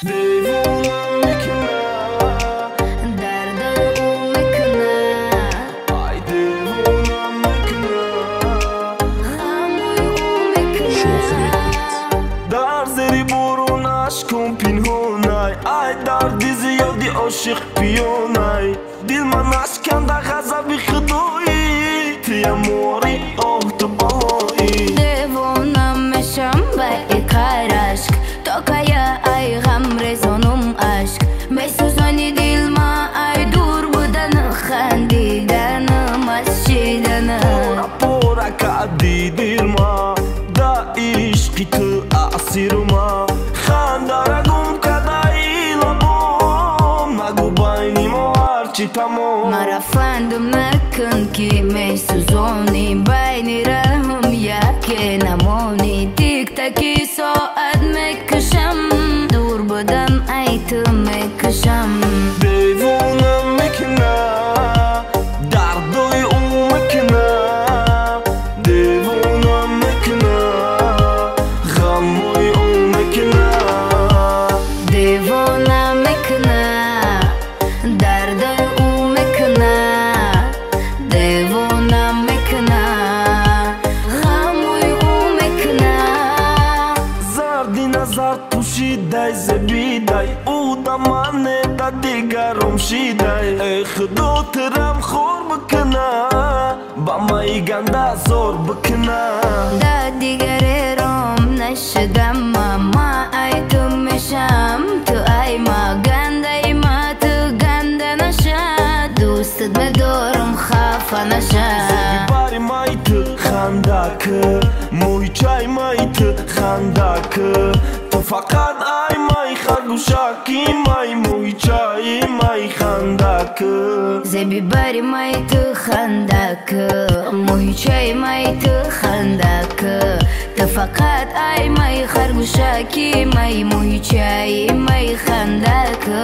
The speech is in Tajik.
دیوونم میکنه درد او میکنه ای دیوونم میکنه غموی او میکنه در زیر برونش کن پنهونای ای دردی زیادی عاشق پیونای دل من اشکنده غضب خدایی تیموری آه تو بالایی دیوونم میشم به کار عشق تو که ای غم رزونم عشق میسوزانی دل ما ای دور بودن خندیدنم از شیدن پورا کردی دل ما دا عشقی تو اسیر ما خنده گم کدایی لبام نگو بین ما هرچی تمام مرا فندم نکن که میسوزانی بین رحم یکی نمانی تیک تکی ساعت میکشم دور بودن ای تو میکشم دیوونم میکنه دردوی او میکنه دیوونم میکنه غموی او میکنه دیوانه میکنه درد او میکنه دیوانه میکنه غموی او میکنه زردی نظر پوشیده زبیده او دا منه دا دیگرم شیده ای خدا ترم خور بکنه با مایی گنده زور بکنه دا دیگری روم نشدم ما ای تو میشم تو ای ما گنده ای ما تو گنده نشد دوستت بدارم خفه نشد باری مایی تو خنده که موی چای مایی تو خنده که تو فقط ای مای خرگوشکی مای موی چای مای خنده که زبی باری مای تو خنده که موی چای مای تو خنده که تو فقط ای مای خرگوشکی مای موی چای مای خنده که